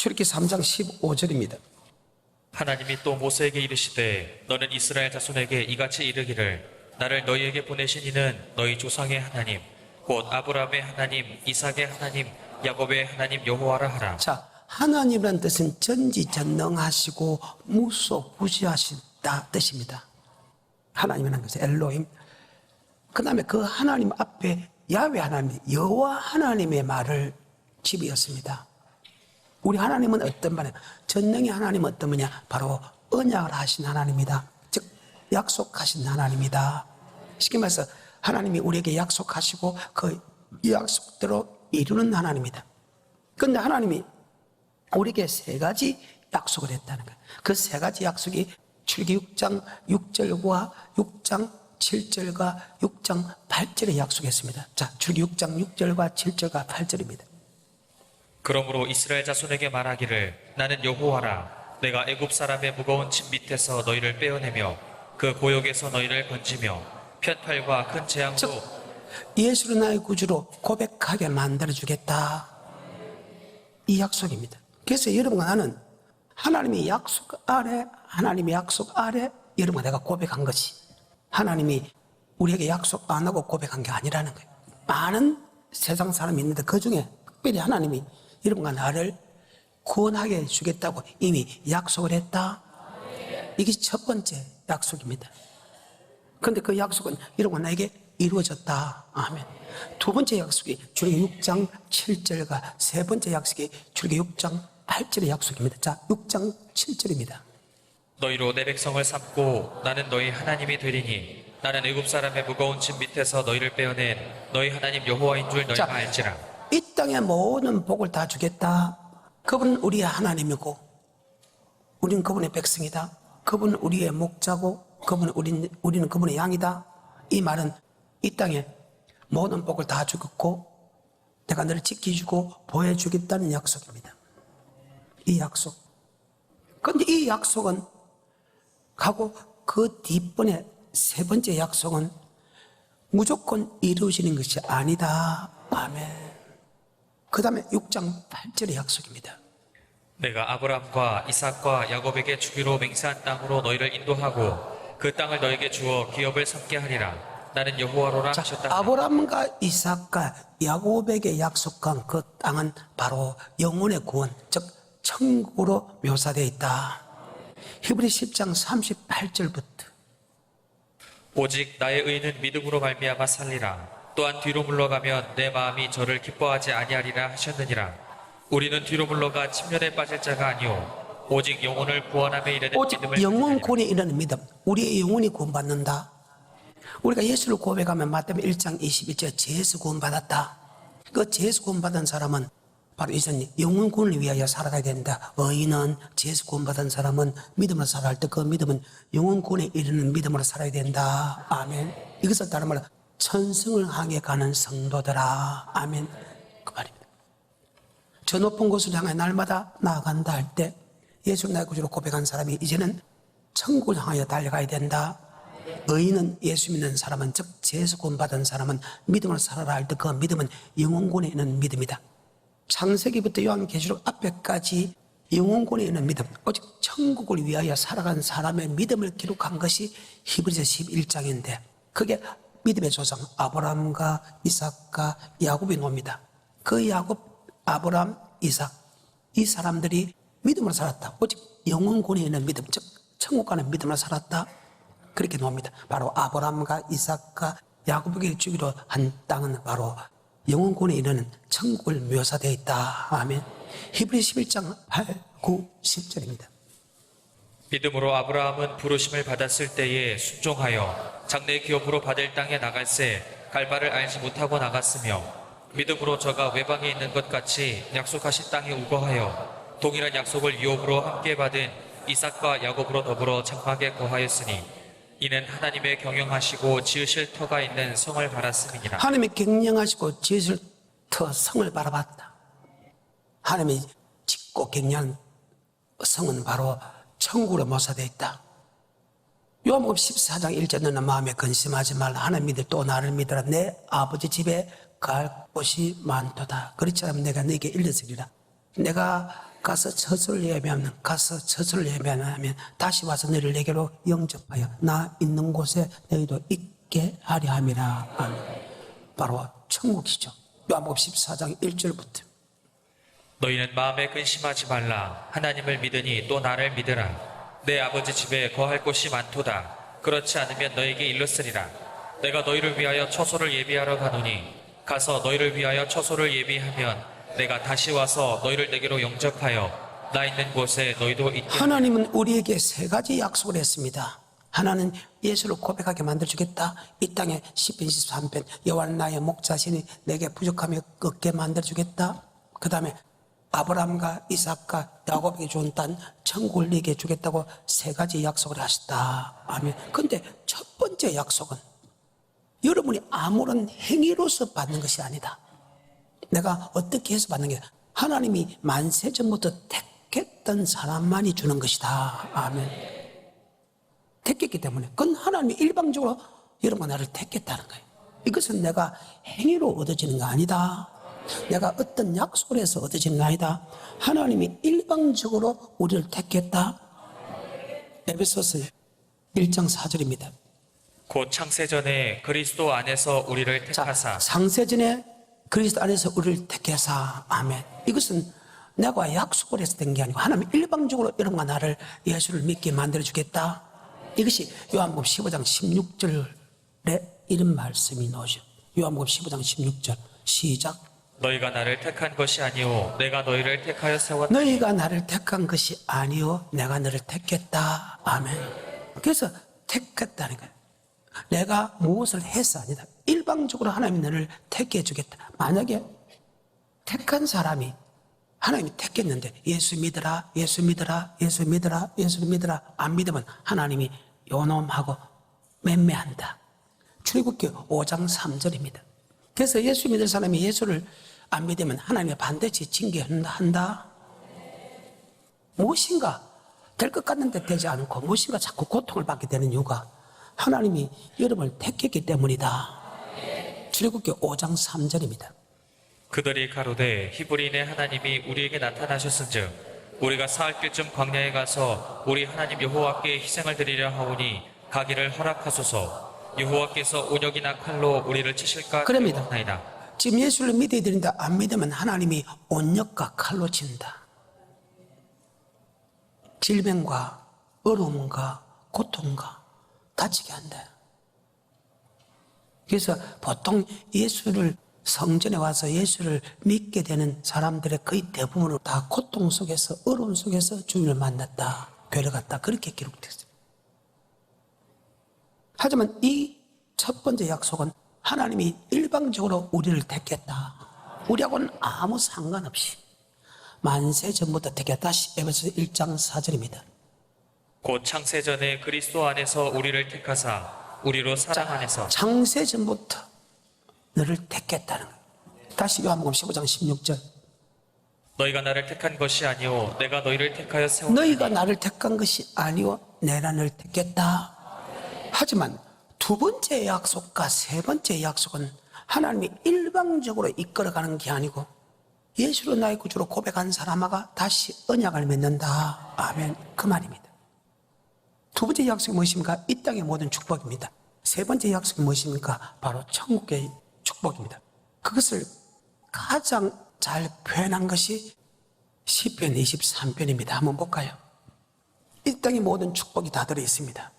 출애굽기 3장 15절입니다. 하나님이 또 모세에게 이르시되 너는 이스라엘 자손에게 이같이 이르기를 나를 너희에게 보내신 이는 너희 조상의 하나님 곧 아브라함의 하나님 이삭의 하나님 야곱의 하나님 여호와라 하라. 자, 하나님이라는 뜻은 전지전능하시고 무소부지하신다 뜻입니다. 하나님이라는 것은 엘로힘. 그 다음에 그 하나님 앞에 야훼 하나님, 여호와 하나님의 말을 집이었습니다. 우리 하나님은 어떤 말이에요? 전능의 하나님은 어떤 분이냐? 바로 언약을 하신 하나님이다. 즉 약속하신 하나님이다. 쉽게 말해서 하나님이 우리에게 약속하시고 그 약속대로 이루는 하나님이다. 그런데 하나님이 우리에게 세 가지 약속을 했다는 거예요. 그 세 가지 약속이 출애굽기 6장 6절과 6장 7절과 6장 8절에 약속했습니다. 자, 출애굽기 6장 6절과 7절과 8절입니다. 그러므로 이스라엘 자손에게 말하기를 나는 여호와라. 내가 애굽 사람의 무거운 짐 밑에서 너희를 빼어내며 그 고역에서 너희를 건지며 편팔과 큰 재앙으로 예수를 나의 구주로 고백하게 만들어주겠다. 이 약속입니다. 그래서 여러분과 나는 하나님의 약속 아래 여러분과 내가 고백한 것이 하나님이 우리에게 약속 안 하고 고백한 게 아니라는 거예요. 많은 세상 사람이 있는데 그 중에 특별히 하나님이 여러분과 나를 구원하게 해주겠다고 이미 약속을 했다. 이게 첫 번째 약속입니다. 그런데 그 약속은 여러분과 나에게 이루어졌다. 아멘. 두 번째 약속이 출애굽기 6장 7절과 세 번째 약속이 출애굽기 6장 8절의 약속입니다. 자, 6장 7절입니다. 너희로 내 백성을 삼고 나는 너희 하나님이 되리니 나는 애굽 사람의 무거운 짐 밑에서 너희를 빼어낸 너희 하나님 여호와인 줄 너희가 알지라. 이 땅의 모든 복을 다 주겠다. 그분은 우리의 하나님이고 우리는 그분의 백성이다. 그분은 우리의 목자고 우리는 그분의 양이다. 이 말은 이 땅에 모든 복을 다 주겠고 내가 너를 지켜주고 보여주겠다는 약속입니다. 이 약속. 그런데 이 약속은 가고 그 뒷번에 세 번째 약속은 무조건 이루어지는 것이 아니다. 아멘. 그 다음에 6장 8절의 약속입니다. 내가 아브라함과 이삭과 야곱에게 주기로 맹세한 땅으로 너희를 인도하고 그 땅을 너희에게 주어 기업을 삼게 하리라. 나는 여호와로라 하셨다. 아브라함과 이삭과 야곱에게 약속한 그 땅은 바로 영혼의 구원, 즉 천국으로 묘사되어 있다. 히브리 10장 38절부터 오직 나의 의는 믿음으로 말미암아 살리라. 또한 뒤로 물러가면 내 마음이 저를 기뻐하지 아니하리라 하셨느니라. 우리는 뒤로 물러가 침륜에 빠질 자가 아니오 오직 영혼을 구원함에 이르는 오직 믿음을 영혼 구원에 이르는 믿음. 우리의 영혼이 구원받는다. 우리가 예수를 고백하면 마태복음 1장 21절 죄에서 구원받았다. 그 죄에서 구원받은 사람은 바로 이전 영혼 구원을 위하여 살아가야 된다. 의인은 죄에서 구원받은 사람은 믿음으로 살아갈 때 그 믿음은 영혼 구원에 이르는 믿음으로 살아야 된다. 아멘. 이것을 다른 말로 천성을 향해 가는 성도들아. 아멘. 그 말입니다. 저 높은 곳을 향해 날마다 나아간다 할 때 예수 나의 구주로 고백한 사람이 이제는 천국을 향하여 달려가야 된다. 의인은 예수 믿는 사람은 즉 죄에서 구원받은 사람은 믿음으로 살아라 할 때 그 믿음은 영혼군에 있는 믿음이다. 창세기부터 요한계시록 앞에까지 영혼군에 있는 믿음, 오직 천국을 위하여 살아간 사람의 믿음을 기록한 것이 히브리서 11장인데 그게 믿음의 조상 아브라함과 이삭과 야곱이 놉니다. 그 야곱, 아브라함, 이삭 이 사람들이 믿음으로 살았다. 오직 영혼군에 있는 믿음, 즉 천국 가는 믿음으로 살았다. 그렇게 놉니다. 바로 아브라함과 이삭과 야곱에게 주기로 한 땅은 바로 영혼군에 이르는 천국을 묘사되어 있다. 아멘. 히브리 11장 8, 9, 10절입니다. 믿음으로 아브라함은 부르심을 받았을 때에 순종하여 장래 기업으로 받을 땅에 나갈새 갈바를 알지 못하고 나갔으며 믿음으로 저가 외방에 있는 것 같이 약속하신 땅에 우거하여 동일한 약속을 유업으로 함께 받은 이삭과 야곱으로 더불어 장막에 거하였으니 이는 하나님의 경영하시고 지으실 터가 있는 성을 바랐음이니라. 하나님이 경영하시고 지으실 터 성을 바라봤다. 하나님이 짓고 경영한 성은 바로 천국으로 묘사되어 있다. 요한복음 14장 1절 너는 마음에 근심하지 말라. 하나님 믿을 또 나를 믿으라. 내 아버지 집에 갈 곳이 많도다. 그렇지 않으면 내가 너에게 일러주리라. 내가 가서 처소를 예배하면 다시 와서 너희를 내게로 영접하여 나 있는 곳에 너희도 있게 하려 함이라. 아멘. 바로 천국이죠. 요한복음 14장 1절부터. 너희는 마음에 근심하지 말라. 하나님을 믿으니 또 나를 믿으라. 내 아버지 집에 거할 곳이 많도다. 그렇지 않으면 너에게 일렀으리라. 내가 너희를 위하여 처소를 예비하러 가노니 가서 너희를 위하여 처소를 예비하면 내가 다시 와서 너희를 내게로 영접하여 나 있는 곳에 너희도 있게 하리라. 하나님은 우리에게 세 가지 약속을 했습니다. 하나는 예수를 고백하게 만들어주겠다. 이 땅에 10편 23편 여호와는 나의 목자시니 내게 부족함이 없게 만들어주겠다. 그 다음에 아브라함과 이삭과 야곱에게 준 땅 천국을 네게 주겠다고 세 가지 약속을 하셨다. 아멘. 근데 첫 번째 약속은 여러분이 아무런 행위로서 받는 것이 아니다. 내가 어떻게 해서 받는 게 아니라 하나님이 만세 전부터 택했던 사람만이 주는 것이다. 아멘. 택했기 때문에 그건 하나님이 일방적으로 여러분과 나를 택했다는 거예요. 이것은 내가 행위로 얻어지는 거 아니다. 내가 어떤 약속을 해서 얻어지는 거 아니다. 하나님이 일방적으로 우리를 택했다. 에베소서 1장 4절입니다. 곧 창세전에 그리스도 안에서 우리를 택하사 창세전에 그리스도 안에서 우리를 택해사. 아멘. 이것은 내가 약속을 해서 된 게 아니고 하나님 일방적으로 여러분과 나를 예수를 믿게 만들어주겠다. 이것이 요한복음 15장 16절에 이런 말씀이 나오죠. 요한복음 15장 16절 시작. 너희가 나를 택한 것이 아니오 내가 너희를 택하여 세웠다. 너희가 나를 택한 것이 아니요 내가 너를 택했다. 아멘. 그래서 택했다는 거예요. 내가 무엇을 해서 아니다. 일방적으로 하나님이 너를 택해 주겠다. 만약에 택한 사람이 하나님이 택했는데 예수 믿으라 예수 믿으라 예수 믿으라 예수 믿으라 안 믿으면 하나님이 요놈하고 맴매한다. 출애굽기 5장 3절입니다. 그래서 예수 믿을 사람이 예수를 안 믿으면 하나님이 반드시 징계한다. 무엇인가 될 것 같는데 되지 않고 무엇인가 자꾸 고통을 받게 되는 이유가 하나님이 여러분을 택했기 때문이다. 출애굽기 5장 3절입니다. 그들이 가로되 히브리인의 하나님이 우리에게 나타나셨은즉 우리가 사흘 길쯤 광야에 가서 우리 하나님 여호와께 희생을 드리려 하오니 가기를 허락하소서. 여호와께서 온역이나 칼로 우리를 치실까 그럽니다. 두려워하나이다. 지금 예수를 믿어야 되는데 안 믿으면 하나님이 온역과 칼로 친다. 질병과 어려움과 고통과 다치게 한다. 그래서 보통 예수를 성전에 와서 예수를 믿게 되는 사람들의 거의 대부분은 다 고통 속에서 어려움 속에서 주님을 만났다. 교회를 갔다. 그렇게 기록됐어요. 하지만 이 첫 번째 약속은 하나님이 일방적으로 우리를 택했다. 우리하고는 아무 상관없이 만세 전부터 택했다. 다시 에베소서 1장 4절입니다. 곧 창세전에 그리스도 안에서 우리를 택하사 우리로 사랑 안에서 창세 전부터 너를 택했다는 거예요. 다시 요한복음 15장 16절. 너희가 나를 택한 것이 아니오 내가 너희를 택하여 세웠다. 너희가 나를 택한 것이 아니오 내가 너를 택했다. 하지만 두 번째 약속과 세 번째 약속은 하나님이 일방적으로 이끌어가는 게 아니고 예수로 나의 구주로 고백한 사람과 다시 언약을 맺는다. 아멘. 그 말입니다. 두 번째 약속이 무엇입니까? 이 땅의 모든 축복입니다. 세 번째 약속이 무엇입니까? 바로 천국의 축복입니다. 그것을 가장 잘 표현한 것이 시편 23편입니다. 한번 볼까요? 이 땅의 모든 축복이 다 들어있습니다.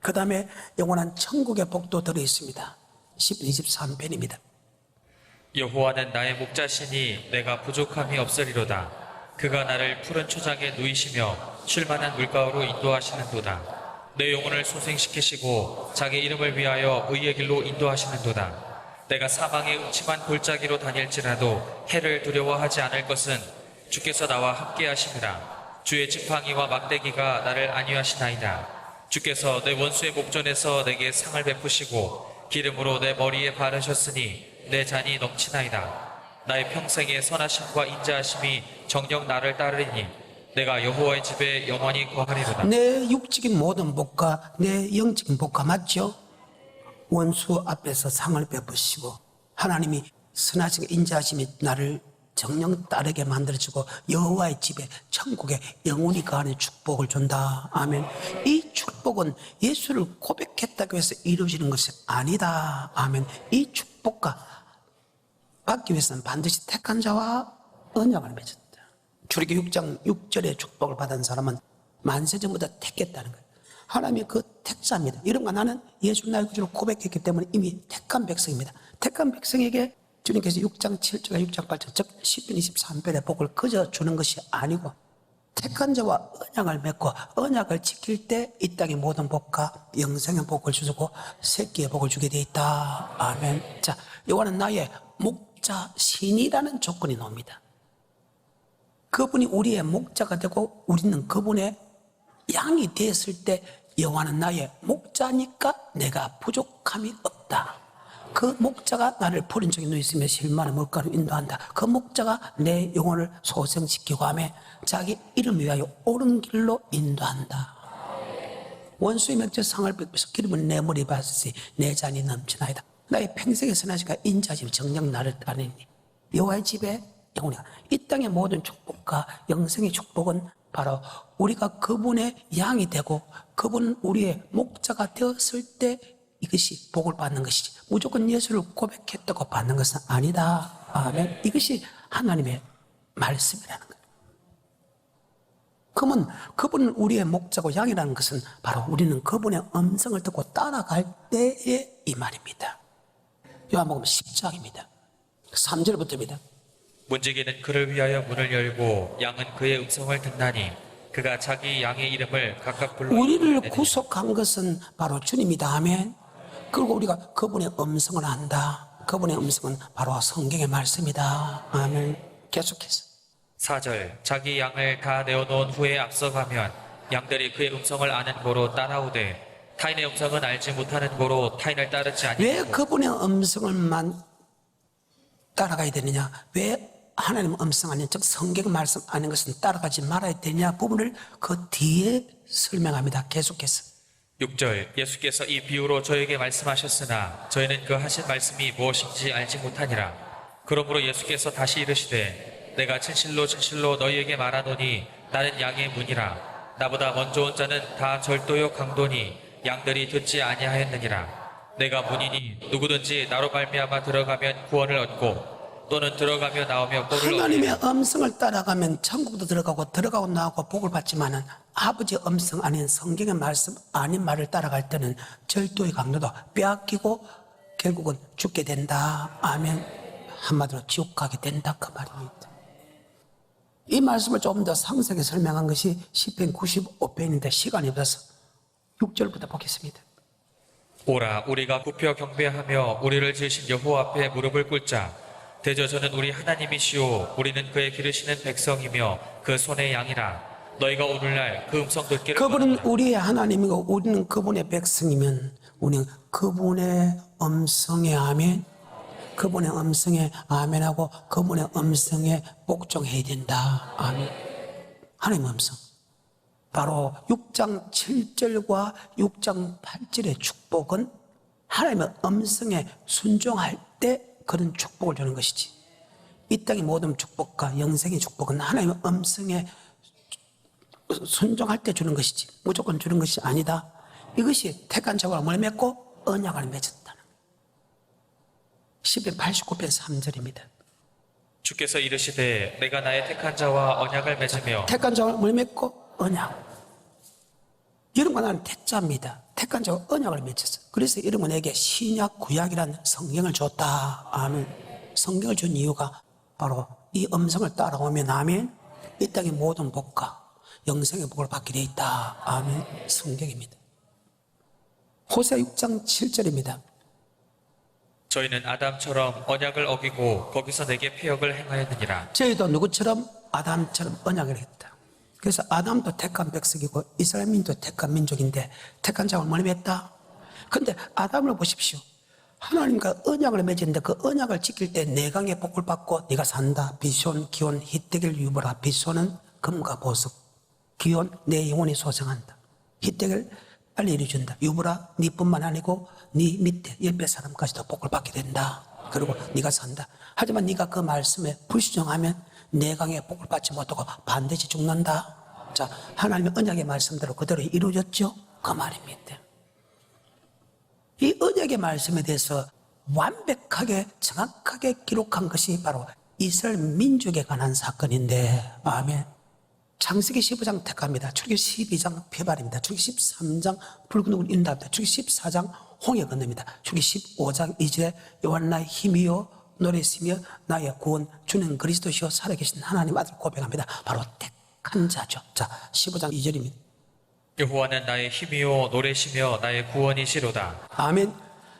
그 다음에 영원한 천국의 복도 들어있습니다. 시편 23편입니다. 여호와는 나의 목자시니 내가 부족함이 없으리로다. 그가 나를 푸른 초장에 누이시며 쉴만한 물가로 인도하시는도다. 내 영혼을 소생시키시고 자기 이름을 위하여 의의 길로 인도하시는도다. 내가 사망의 음침한 골짜기로 다닐지라도 해를 두려워하지 않을 것은 주께서 나와 함께 하심이라. 주의 지팡이와 막대기가 나를 안위하시나이다. 주께서 내 원수의 목전에서 내게 상을 베푸시고 기름으로 내 머리에 바르셨으니 내 잔이 넘치나이다. 나의 평생의 선하심과 인자하심이 정녕 나를 따르리니 내가 여호와의 집에 영원히 거하리로다. 내 육적인 모든 복과 내 영적인 복과 맞죠? 원수 앞에서 상을 베푸시고 하나님이 선하시고 인자하심이 나를 정령 따르게 만들어주고 여호와의 집에 천국에 영원히 거하는 축복을 준다. 아멘. 이 축복은 예수를 고백했다고 해서 이루어지는 것이 아니다. 아멘. 이 축복과 받기 위해서는 반드시 택한 자와 언약을 맺었다. 출애굽기 6장 6절의 축복을 받은 사람은 만세전부터 택했다는 거예요. 하나님이 그 택자입니다. 이런가 나는 예수 나의 구주를 고백했기 때문에 이미 택한 백성입니다. 택한 백성에게 주님께서 6장 7절과 6장 8절 즉 10편 23편의 복을 그저 주는 것이 아니고 택한 자와 언약을 맺고 언약을 지킬 때 이 땅의 모든 복과 영생의 복을 주고 새끼의 복을 주게 되어 있다. 아멘. 자, 요거는 나의 목자 신이라는 조건이 나옵니다. 그분이 우리의 목자가 되고 우리는 그분의 양이 되었을 때 여호와는 나의 목자니까 내가 부족함이 없다. 그 목자가 나를 푸른 쪽에 누이시며 실만한 물가로 인도한다. 그 목자가 내 영혼을 소생시키고 하며 자기 이름 위하여 옳은 길로 인도한다. 원수의 맥주 상을 뺏고서 기름을 내 머리에 바르시 내 잔이 넘치나이다. 나의 평생의 선하시가 인자심 정녕 나를 따르니 여호와의 집에 영원히 이 땅의 모든 축복과 영생의 축복은 바로 우리가 그분의 양이 되고 그분은 우리의 목자가 되었을 때 이것이 복을 받는 것이지 무조건 예수를 고백했다고 받는 것은 아니다. 아멘. 이것이 하나님의 말씀이라는 거예요. 그러면 그분은 우리의 목자고 양이라는 것은 바로 우리는 그분의 음성을 듣고 따라갈 때의 이 말입니다. 요한복음 10장입니다. 3절부터입니다. 문지기는 그를 위하여 문을 열고 양은 그의 음성을 듣나니 그가 자기 양의 이름을 각각 불러 우리를 구속한 것은 바로 주님이다. 아멘. 그리고 우리가 그분의 음성을 안다. 그분의 음성은 바로 성경의 말씀이다. 아멘. 계속해서 4절 자기 양을 다 내어놓은 후에 앞서가면 양들이 그의 음성을 아는 고로 따라오되 타인의 음성은 알지 못하는 고로 타인을 따르지 아니하고 왜 그분의 음성을만 따라가야 되느냐? 왜 하나님 음성 아닌 즉 성경 말씀 아닌 것은 따라가지 말아야 되냐 부분을 그 뒤에 설명합니다. 계속해서 6절 예수께서 이 비유로 저에게 말씀하셨으나 저희는 그 하신 말씀이 무엇인지 알지 못하니라. 그러므로 예수께서 다시 이르시되 내가 진실로 진실로 너희에게 말하노니 나는 양의 문이라. 나보다 먼저 온 자는 다 절도요 강도니 양들이 듣지 아니하였느니라. 내가 문이니 누구든지 나로 말미암아 들어가면 구원을 얻고 또는 들어가며 나오며 꼴을 하나님의 얻으며 음성을 따라가면 천국도 들어가고 나오고 복을 받지만은 아버지의 음성 아닌 성경의 말씀 아닌 말을 따라갈 때는 절도의 강도도 빼앗기고 결국은 죽게 된다. 아멘. 한마디로 지옥 가게 된다 그 말입니다. 이 말씀을 조금 더 상세하게 설명한 것이 시편 95편인데 시간이 없어서 6절부터 보겠습니다. 오라 우리가 굽혀 경배하며 우리를 지으신 여호와 앞에 무릎을 꿇자. 대저 저는 우리 하나님이시오 우리는 그의 기르시는 백성이며 그 손의 양이라. 너희가 오늘날 그 음성 듣기를 그분은 원하노라. 우리의 하나님이고 우리는 그분의 백성이면 우리는 그분의 음성에 아멘, 그분의 음성에 아멘하고 그분의 음성에 복종해야 된다. 아멘. 하나님의 음성 바로 6장 7절과 6장 8절의 축복은 하나님의 음성에 순종할 때 그런 축복을 주는 것이지 이 땅의 모든 축복과 영생의 축복은 하나님의 음성에 순종할 때 주는 것이지 무조건 주는 것이 아니다. 이것이 택한 자와 뭘 맺고 언약을 맺었다는 시편 89편 3절입니다. 주께서 이르시되 내가 나의 택한 자와 언약을 맺으며 택한 자와 뭘 맺고 언약. 이름과 나는 택자입니다. 택한 자와 언약을 맺었어. 그래서 이름은 내게 신약 구약이라는 성경을 줬다. 아멘. 성경을 준 이유가 바로 이 음성을 따라오면 아멘 이 땅의 모든 복과 영생의 복을 받게 되어 있다. 아멘. 성경입니다. 호세 6장 7절입니다. 저희는 아담처럼 언약을 어기고 거기서 내게 폐역을 행하였느니라. 저희도 누구처럼 아담처럼 언약을 했다. 그래서 아담도 택한 백성이고 이스라엘민도 택한 민족인데 택한 자가 뭘 맺다? 근데 아담을 보십시오. 하나님과 언약을 맺었는데 그 언약을 지킬 때 내강의 복을 받고 네가 산다. 비손, 기온, 히데겔, 유보라. 비손은 금과 보석, 기온 내 영혼이 소생한다. 히데겔 빨리 이루어준다. 유보라 네뿐만 아니고 네 밑에 옆에 사람까지도 복을 받게 된다. 그리고 네가 산다. 하지만 네가 그 말씀에 불순종하면 내 강에 복을 받지 못하고 반드시 죽는다. 자, 하나님의 언약의 말씀대로 그대로 이루어졌죠? 그 말입니다. 이 언약의 말씀에 대해서 완벽하게 정확하게 기록한 것이 바로 이스라엘 민족에 관한 사건인데, 아멘. 창세기 15장 택합니다. 출애굽기 12장 표발입니다. 출애굽기 13장 붉은 눈을 인도합니다. 출애굽기 14장 홍해 건너입니다. 출애굽기 15장 2절에 여호와 나의 힘이요 노래시며 나의 구원 주는 그리스도시요 살아계신 하나님 아들 고백합니다. 바로 택한 자죠. 자, 15장 2절입니다. 여호와는 나의 힘이요 노래시며 나의 구원이시로다. 아멘.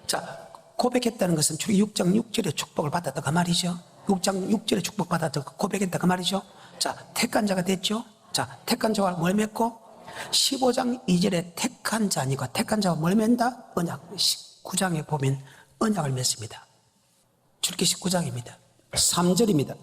자, 고백했다는 것은 출애굽기 6장 6절에 축복을 받았다 그 말이죠. 6장 6절에 축복받았다 고백했다 그 말이죠. 자, 택한 자가 됐죠. 자, 택한 자와 뭘 맺고 15장 2절에 택한 자니까 택한 자와 뭘 맺는다? 언약. 19장에 보면 언약을 맺습니다. 출애굽기 19장입니다. 3절입니다.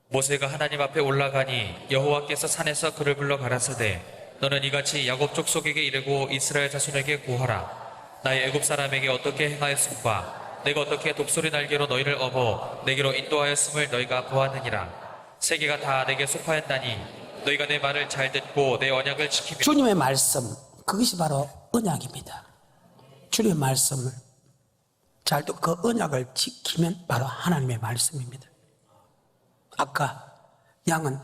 모세가 하나님 앞에 올라가니 여호와께서 산에서 그를 불러 가라사대 너는 이같이 야곱 족속에게 이르고 이스라엘 자손에게 구하라. 나의 애굽 사람에게 어떻게 행하였음과 내가 어떻게 독수리 날개로 너희를 업어 내게로 인도하였음을 너희가 보았느니라. 세계가 다 내게 속하였나니 너희가 내 말을 잘 듣고 내 언약을 지키며. 주님의 말씀, 그것이 바로 언약입니다. 주님의 말씀을 잘 듣고 그 언약을 지키면 바로 하나님의 말씀입니다. 아까 양은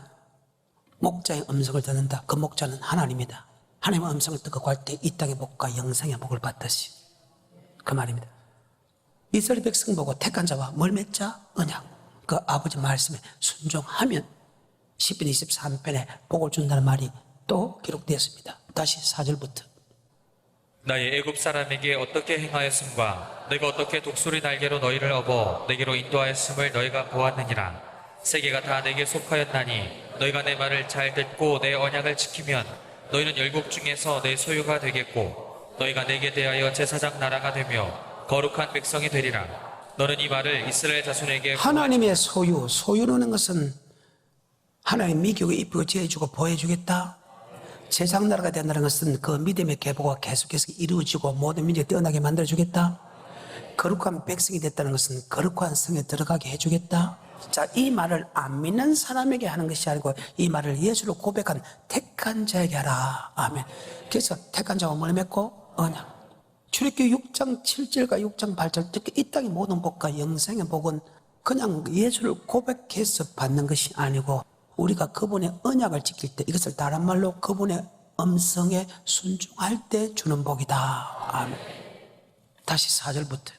목자의 음성을 듣는다. 그 목자는 하나님이다. 하나님의 음성을 듣고 갈 때 이 땅의 복과 영생의 복을 받듯이 그 말입니다. 이스라엘 백성 보고 택한 자와 뭘 맺자? 언약. 그 아버지 말씀에 순종하면 10편 23편에 복을 준다는 말이 또 기록되었습니다. 다시 4절부터 나의 애굽 사람에게 어떻게 행하였음과 내가 어떻게 독수리 날개로 너희를 업어 내게로 인도하였음을 너희가 보았느니라. 세계가 다 내게 속하였나니 너희가 내 말을 잘 듣고 내 언약을 지키면 너희는 열국 중에서 내 소유가 되겠고 너희가 내게 대하여 제사장 나라가 되며 거룩한 백성이 되리라. 너는 이 말을 이스라엘 자손에게 하나님의 소유라는 것은 하나님 미국에 입히고 지어주고 보여주겠다. 세상 나라가 된다는 것은 그 믿음의 계보가 계속해서 이루어지고 모든 민족이 뛰어나게 만들어주겠다. 거룩한 백성이 됐다는 것은 거룩한 성에 들어가게 해주겠다. 자, 이 말을 안 믿는 사람에게 하는 것이 아니고 이 말을 예수로 고백한 택한 자에게 하라. 아멘. 그래서 택한 자와 뭘 맺고? 언약. 출애굽기 6장 7절과 6장 8절, 특히 이 땅의 모든 복과 영생의 복은 그냥 예수를 고백해서 받는 것이 아니고 우리가 그분의 언약을 지킬 때, 이것을 다른 말로 그분의 음성에 순종할 때 주는 복이다. 아멘. 다시 4절부터.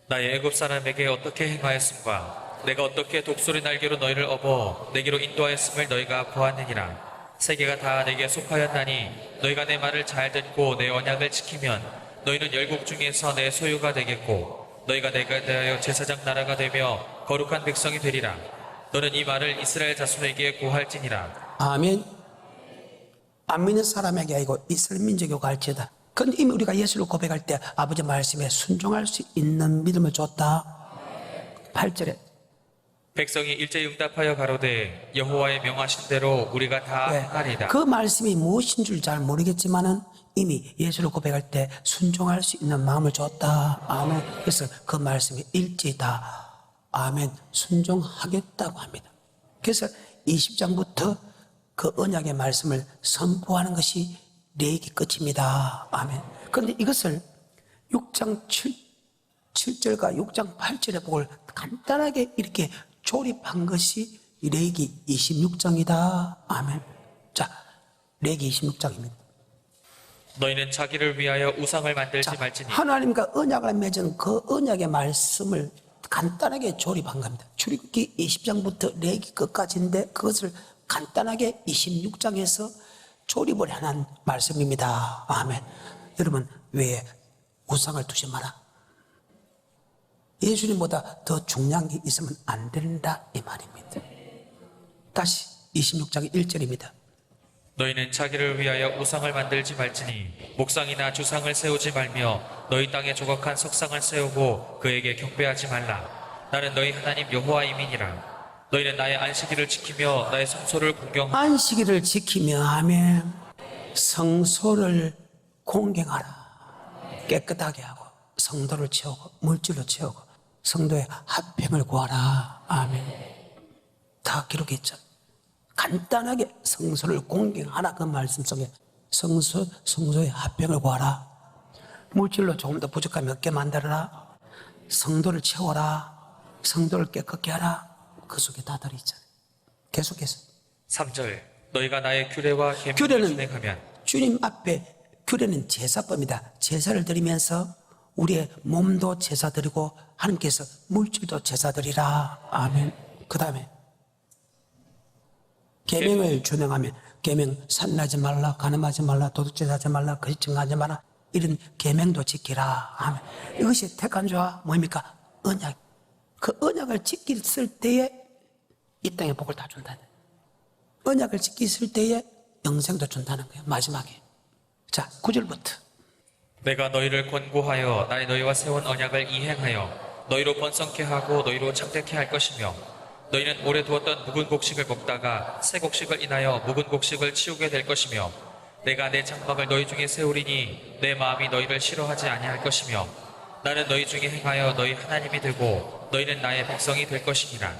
나의 애굽 사람에게 어떻게 행하였음과 내가 어떻게 독수리 날개로 너희를 업어 내게로 인도하였음을 너희가 보았느니라. 세계가 다 내게 속하였나니 너희가 내 말을 잘 듣고 내 언약을 지키면 너희는 열국 중에서 내 소유가 되겠고 너희가 내게 대하여 제사장 나라가 되며 거룩한 백성이 되리라. 너는 이 말을 이스라엘 자손에게 고할지니라. 아멘. 안 믿는 사람에게 아니고 이스라엘 민족이 갈지어다. 그런데 이미 우리가 예수를 고백할 때 아버지 말씀에 순종할 수 있는 믿음을 줬다. 8절에 백성이 일제히 응답하여 가로되 여호와의 명하신 대로 우리가 다 행하리이다. 그 말씀이 무엇인 줄 잘 모르겠지만은 이미 예수를 고백할 때 순종할 수 있는 마음을 줬다. 아멘. 그래서 그 말씀이 일제히 다 아멘 순종하겠다고 합니다. 그래서 20장부터 그 언약의 말씀을 선포하는 것이 레위기 끝입니다. 아멘. 그런데 이것을 6장 7절과 6장 8절의 복을 간단하게 이렇게 조립한 것이 레위기 26장이다. 아멘. 자, 레위기 26장입니다. 너희는 자기를 위하여 우상을 만들지 말지니. 하나님과 언약을 맺은 그 언약의 말씀을 간단하게 조립한 겁니다. 출애굽기 20장부터 레위기 끝까지인데 그것을 간단하게 26장에서 조립을 해놓은 말씀입니다. 아멘. 여러분, 왜 우상을 두지 마라? 예수님보다 더 중요한 게 있으면 안 된다 이 말입니다. 다시 26장 1절입니다. 너희는 자기를 위하여 우상을 만들지 말지니 목상이나 주상을 세우지 말며 너희 땅에 조각한 석상을 세우고 그에게 경배하지 말라. 나는 너희 하나님 여호와임이니라. 너희는 나의 안식일을 지키며 나의 성소를 공경하라. 안식일을 지키며 아멘. 성소를 공경하라. 깨끗하게 하고 성도를 채우고 물질로 채우고 성도의 화평을 구하라. 아멘. 다 기록했죠. 간단하게 성소를 공경하라 그 말씀 속에 성소의 화평을 구하라. 물질로 조금 더 부족함이 없게 만들어라. 성도를 채워라. 성도를 깨끗게 하라. 그 속에 다 들어있잖아요. 계속해서 3절 너희가 나의 규례와 계명을 규례는 준행하면 주님 앞에 규례는 제사법입니다. 제사를 드리면서 우리의 몸도 제사 드리고 하나님께서 물질도 제사 드리라. 아멘. 그 다음에 계명을 준행하면 계명 산나지 말라, 간음하지 말라, 도둑질하지 말라, 거짓 증거하지 말라 이런 계명도 지키라. 아멘. 이것이 택한 자와 뭡니까? 언약. 그 언약을 지켰을 때에 이 땅의 복을 다 준다는 거예요. 언약을 지켰을 때에 영생도 준다는 거예요. 마지막에. 자, 9절부터. 내가 너희를 권고하여 나의 너희와 세운 언약을 이행하여 너희로 번성케 하고 너희로 창대케 할 것이며 너희는 오래 두었던 묵은 곡식을 먹다가 새 곡식을 인하여 묵은 곡식을 치우게 될 것이며 내가 내 장막을 너희 중에 세우리니 내 마음이 너희를 싫어하지 아니할 것이며 나는 너희 중에 행하여 너희 하나님이 되고 너희는 나의 백성이 될 것이니라.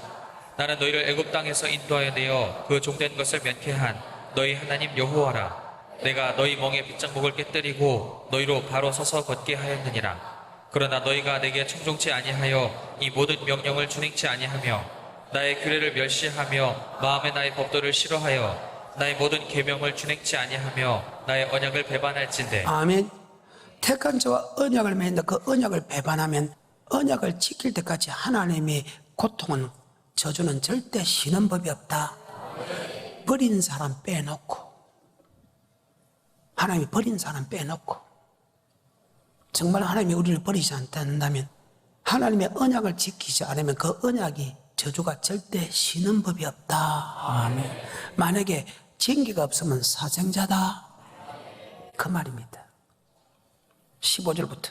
나는 너희를 애굽 땅에서 인도하여 내어 그 종된 것을 면케한 너희 하나님 여호와라. 내가 너희 멍에 빗장목을 깨뜨리고 너희로 바로 서서 걷게 하였느니라. 그러나 너희가 내게 청종치 아니하여 이 모든 명령을 준행치 아니하며 나의 규례를 멸시하며 마음에 나의 법도를 싫어하여 나의 모든 계명을 준행치 아니하며 나의 언약을 배반할진대. 아멘. 택한 자와 언약을 맺는다. 그 언약을 배반하면 언약을 지킬 때까지 하나님의 고통은 저주는 절대 쉬는 법이 없다. 버린 사람 빼놓고 하나님이 버린 사람 빼놓고 정말 하나님이 우리를 버리지 않는다면 하나님의 언약을 지키지 않으면 그 언약이 저주가 절대 쉬는 법이 없다. 아멘. 만약에 징계가 없으면 사생자다. 그 말입니다. 15절부터.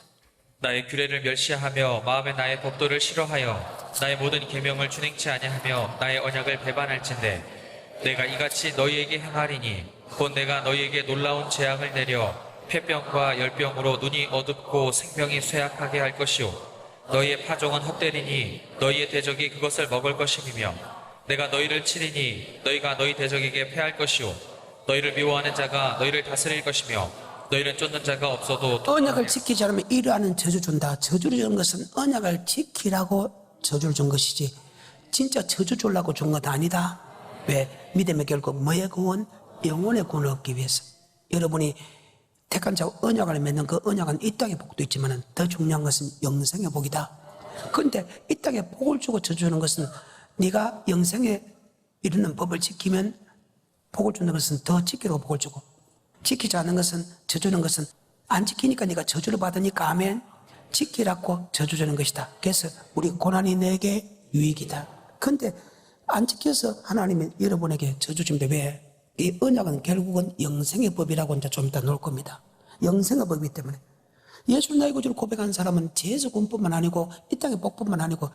나의 규례를 멸시하며 마음에 나의 법도를 싫어하여 나의 모든 계명을 준행치 아니하며 나의 언약을 배반할진대. 내가 이같이 너희에게 행하리니 곧 내가 너희에게 놀라운 재앙을 내려 폐병과 열병으로 눈이 어둡고 생명이 쇠약하게 할 것이요 너희의 파종은 헛되리니 너희의 대적이 그것을 먹을 것임이며 내가 너희를 치리니 너희가 너희 대적에게 패할 것이요 너희를 미워하는 자가 너희를 다스릴 것이며 너희는 쫓는 자가 없어도 언약을 지키지 않으면 이러하는 저주 준다. 저주를 주는 것은 언약을 지키라고 저주를 준 것이지 진짜 저주 주려고 준 것 아니다. 왜? 믿음의 결국 뭐의 구원? 영혼의 구원을 얻기 위해서. 여러분이 택한 자와 언약을 맺는 그 언약은 이 땅의 복도 있지만 더 중요한 것은 영생의 복이다. 그런데 이 땅에 복을 주고 저주는 것은 네가 영생에 이르는 법을 지키면 복을 주는 것은 더 지키라고 복을 주고 지키지 않는 것은 저주는 것은 안 지키니까 네가 저주를 받으니까 아멘. 지키라고 저주 주는 것이다. 그래서 우리 고난이 내게 유익이다. 그런데 안 지켜서 하나님이 여러분에게 저주 줍니다. 왜? 이 언약은 결국은 영생의 법이라고 이제 좀 이따 놓을 겁니다. 영생의 법이기 때문에 예수 나의 구주를 고백한 사람은 죄에서 구원뿐만 아니고 이 땅의 복뿐만 아니고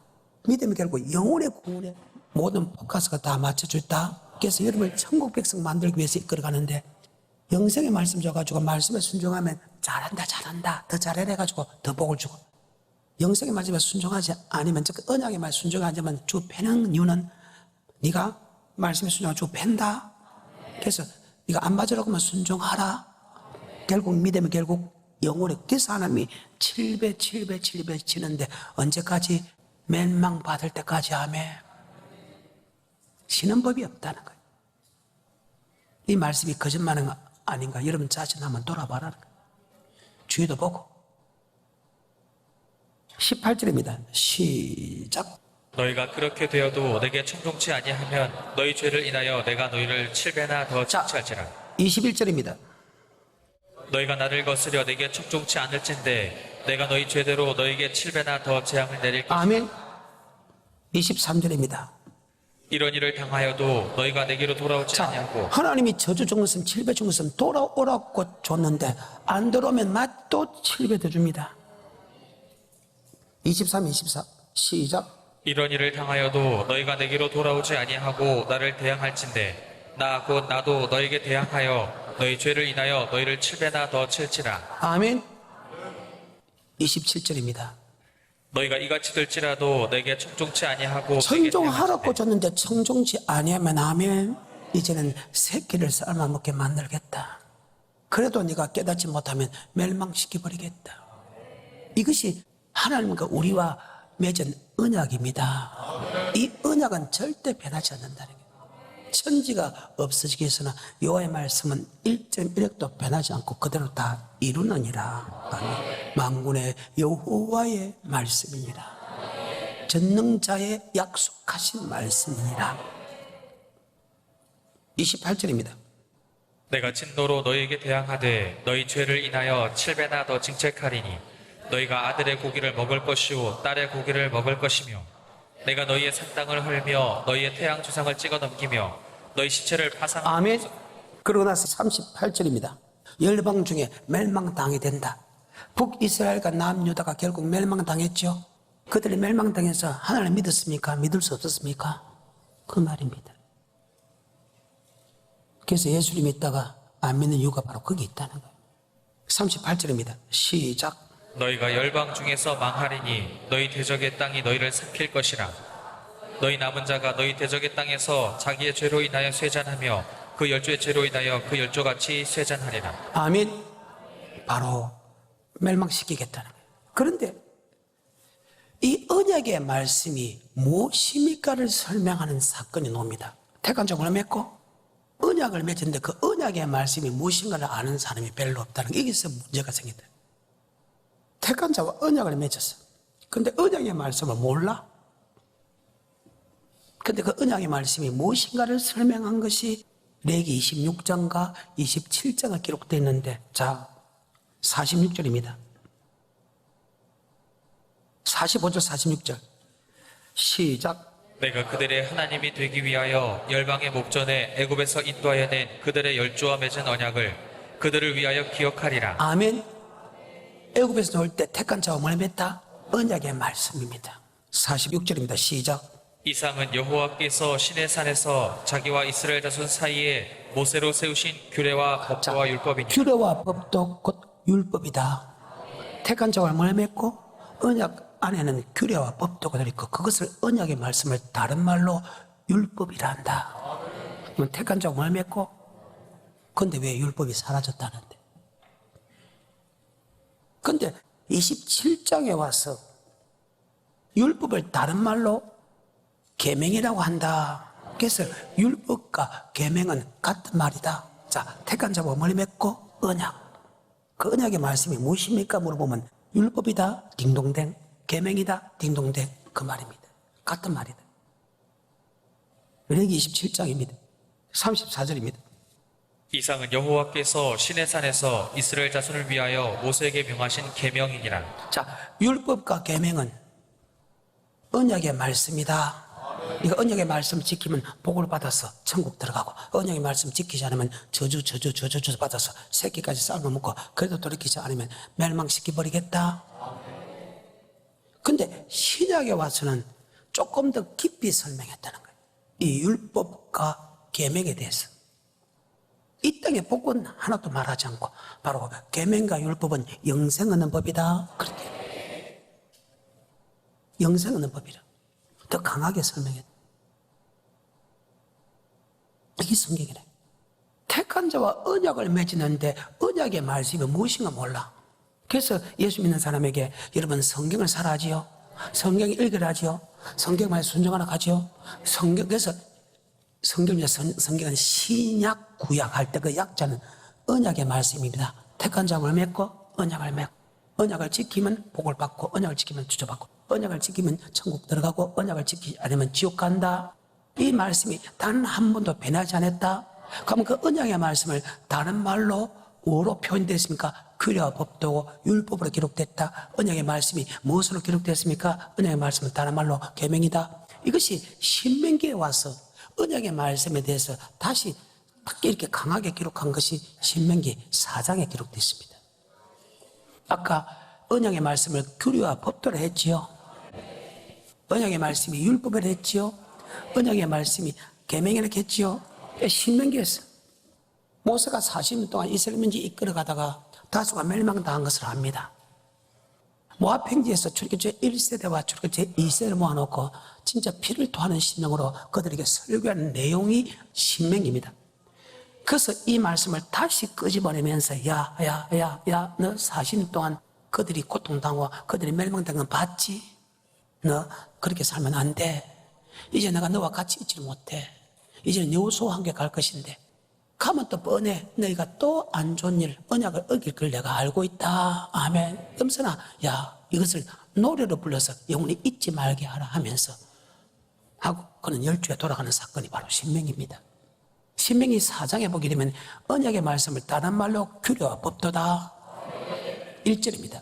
믿음이 결국 영혼의 구원에 모든 포커스가 다 맞춰졌다. 그래서 여러분을 천국 백성 만들기 위해서 이끌어가는데 영생의 말씀 줘가지고 말씀에 순종하면 잘한다 더 잘해라 해가지고 더 복을 주고 영생의 말씀에 순종하지 않으면 즉 언약의 말 순종하지 않으면 주 패는 이유는 네가 말씀에 순종하면 주 팬다. 그래서 네가 안 맞으라고 하면 순종하라. 결국 믿음이 결국 영혼에 그래서 하나님이 7배 치는데 언제까지? 멸망받을 때까지. 아멘. 쉬는 법이 없다는 거예요. 이 말씀이 거짓말은 아닌가? 여러분 자신 한번 돌아봐라. 주위도 보고 18절입니다. 시작. 너희가 그렇게 되어도 내게 청종치 아니하면 너희 죄를 인하여 내가 너희를 7배나 더 자, 징치할지라. 21절입니다. 너희가 나를 거스려 내게 청종치 않을진대 내가 너희 죄대로 너희에게 7배나 더 재앙을 내릴 것이다. 아멘. 23절입니다. 이런 일을 당하여도 너희가 내게로 돌아오지 자, 아니하고 하나님이 저주 준 것은 7배 준 것은 돌아오라고 줬는데 안 돌아오면 맛도 7배 더 줍니다. 23, 24 시작. 이런 일을 당하여도 너희가 내게로 돌아오지 아니하고 나를 대항할진대 나 곧 나도 너에게 대항하여 너희 죄를 인하여 너희를 7배나 더 칠지라. 아멘. 27절입니다. 너희가 이같이 될지라도 내게 청종치 아니하고 내게 청종하라고 대항하시되 줬는데 청종치 아니하면 아멘. 이제는 새끼를 삶아 먹게 만들겠다. 그래도 네가 깨닫지 못하면 멸망시켜버리겠다. 이것이 하나님과 우리와 맺은 언약입니다. 이 언약은 절대 변하지 않는다는 거예요. 천지가 없어지기 위해서는 여호와의 말씀은 1.1획도 변하지 않고 그대로 다 이루느니라. 아멘. 만군의 여호와의 말씀이니라. 전능자의 약속하신 말씀이니라. 28절입니다. 내가 진노로 너희에게 대항하되 너희 죄를 인하여 7배나 더 징책하리니 너희가 아들의 고기를 먹을 것이요 딸의 고기를 먹을 것이며 내가 너희의 산 땅을 헐며 너희의 태양 주상을 찍어 넘기며 너희 시체를 파상하며 아멘. 그러고 나서 38절입니다. 열방 중에 멸망당이 된다. 북이스라엘과 남유다가 결국 멸망당했죠. 그들이 멸망당해서 하나님을 믿었습니까? 믿을 수 없었습니까? 그 말입니다. 그래서 예수를 믿다가 안 믿는 이유가 바로 거기 있다는 거예요. 38절입니다. 시작. 너희가 열방 중에서 망하리니 너희 대적의 땅이 너희를 삼킬 것이라 너희 남은 자가 너희 대적의 땅에서 자기의 죄로 인하여 쇠잔하며 그 열조의 죄로 인하여 그 열조같이 쇠잔하리라. 아멘. 바로 멸망시키겠다는 거예요. 그런데 이 언약의 말씀이 무엇입니까를 설명하는 사건이 나옵니다. 택한 종을 맺고 언약을 맺었는데 그 언약의 말씀이 무엇인가를 아는 사람이 별로 없다는 게 여기서 문제가 생긴다. 택한 자와 언약을 맺었어. 근데 언약의 말씀을 몰라? 근데 그 언약의 말씀이 무엇인가를 설명한 것이 레기 26장과 27장에 기록되어 있는데, 자, 46절입니다. 45절, 46절. 시작. 내가 그들의 하나님이 되기 위하여 열방의 목전에 애굽에서 인도하여 낸 그들의 열조와 맺은 언약을 그들을 위하여 기억하리라. 아멘. 애굽에서 나올 때 택한 자와 뭘 맺다? 언약의 말씀입니다. 46절입니다. 시작. 이상은 여호와께서 시내 산에서 자기와 이스라엘 자손 사이에 모세로 세우신 규례와 법도와 율법이니 규례와 법도 곧 율법이다. 택한 자와 뭘 맺고 언약 안에는 규례와 법도가 들어있고 그것을 언약의 말씀을 다른 말로 율법이라 한다. 그럼 택한 자와 뭘 맺고 근데 왜 율법이 사라졌다는데? 근데 27장에 와서 율법을 다른 말로 계명이라고 한다. 그래서 율법과 계명은 같은 말이다. 자, 택한 자와 뭘 맺고 언약. 그 언약의 말씀이 무엇입니까? 물어보면 율법이다. 딩동댕. 계명이다. 딩동댕. 그 말입니다. 같은 말이다. 레기 27장입니다. 34절입니다. 이상은 여호와께서 시내 산에서 이스라엘 자손을 위하여 모세에게 명하신 계명이니라. 자, 율법과 계명은 언약의 말씀이다. 이거 언약의 말씀 지키면 복을 받아서 천국 들어가고 언약의 말씀 지키지 않으면 저주 받아서 새끼까지 삶아 먹고 그래도 돌이키지 않으면 멸망시켜버리겠다. 근데 신약에 와서는 조금 더 깊이 설명했다는 거예요. 이 율법과 계명에 대해서. 이 땅의 복은 하나도 말하지 않고 바로 계명과 율법은 영생 얻는 법이다. 그렇게 영생 얻는 법이라 더 강하게 설명했다. 이게 성경이래. 택한 자와 언약을 맺는데 언약의 말씀이 무엇인가 몰라. 그래서 예수 믿는 사람에게 여러분 성경을 사라지요. 성경 읽으라지요. 성경 말 순종하라 가지요. 그래서 성경은 신약 구약 할 때 그 약자는 언약의 말씀입니다. 택한 자를 맺고 언약을 맺고 언약을 지키면 복을 받고 언약을 지키면 주저받고 언약을 지키면 천국 들어가고 언약을 지키지 않으면 지옥 간다. 이 말씀이 단 한 번도 변하지 않았다. 그럼 그 언약의 말씀을 다른 말로 뭐로 표현됐습니까? 규례와 법도 율법으로 기록됐다. 언약의 말씀이 무엇으로 기록됐습니까? 언약의 말씀은 다른 말로 계명이다. 이것이 신명기에 와서 언약의 말씀에 대해서 다시 이렇게 강하게 기록한 것이 신명기 4장에 기록됐습니다. 아까 언약의 말씀을 규례와 법도로 했지요. 언약의 말씀이 율법을 했지요. 언약의 말씀이 계명이라고 했지요. 신명기에서 모세가 40년 동안 이스라엘 민지 이끌어가다가 다수가 멸망당한 것을 압니다. 모압행지에서 출애굽 제1세대와 출애굽 제2세대를 모아놓고 진짜 피를 토하는 심령으로 그들에게 설교하는 내용이 신명기입니다. 그래서 이 말씀을 다시 끄집어내면서 야 너 40년 동안 그들이 고통당하고 그들이 멸망된 건 봤지? 너 그렇게 살면 안 돼. 이제 내가 너와 같이 있지를 못해. 이제는 여호수아와 함께 갈 것인데 가면 또 뻔해. 너희가 또 안 좋은 일, 언약을 어길 걸 내가 알고 있다. 아멘. 염선아, 야, 이것을 노래로 불러서 영원히 잊지 말게 하라 하면서 하고 그는 열주에 돌아가는 사건이 바로 신명기입니다. 신명기 4장에 보게 되면 언약의 말씀을 다른 말로 규례와 법도다. 1절입니다.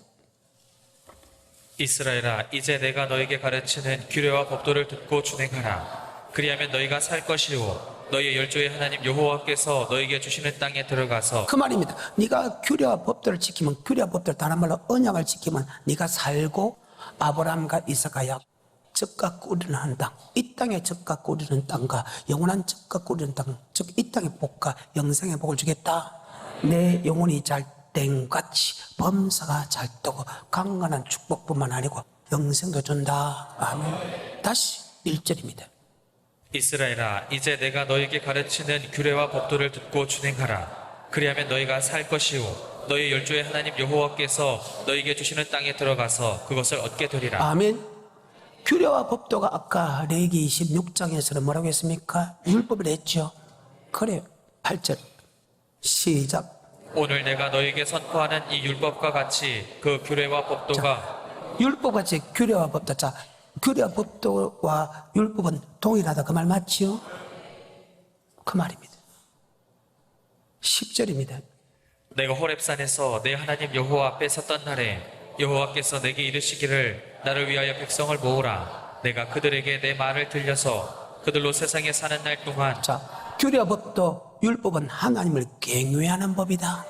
이스라엘아, 이제 내가 너에게 가르치는 규례와 법도를 듣고 준행하라. 그리하면 너희가 살 것이요 너희의 열조의 하나님 여호와께서 너희에게 주시는 땅에 들어가서 그 말입니다. 네가 규례와 법도를 지키면, 규례와 법도를 다른 말로 언약을 지키면 네가 살고 아브라함과 이삭과 야곱 젖과 꿀을 하는 땅, 이 땅에 젖과 꿀이는 땅과 영원한 젖과 꿀이는 땅, 즉 이 땅의 복과 영생의 복을 주겠다. 내 영혼이 잘 된 같이 범사가 잘 되고 강건한 축복뿐만 아니고 영생도 준다. 아멘. 다시 1절입니다. 이스라엘아, 이제 내가 너희에게 가르치는 규례와 법도를 듣고 준행하라. 그리하면 너희가 살 것이요 너희 열조의 하나님 여호와께서 너희에게 주시는 땅에 들어가서 그것을 얻게 되리라. 아멘. 규례와 법도가 아까 레위기 26장에서는 뭐라고 했습니까? 율법을 했죠. 그래요. 8절 시작. 오늘 내가 너희에게 선포하는 이 율법과 같이 그 규례와 법도가 율법같이 규례와 법도. 자, 규례와 법도와 율법은 동일하다. 그 말 맞지요? 그 말입니다. 10절입니다. 내가 호렙산에서 내 하나님 여호와 앞에 섰던 날에 여호와께서 내게 이르시기를 나를 위하여 백성을 모으라. 내가 그들에게 내 말을 들려서 그들로 세상에 사는 날 동안 자, 규례와 법도 율법은 하나님을 경외하는 법이다.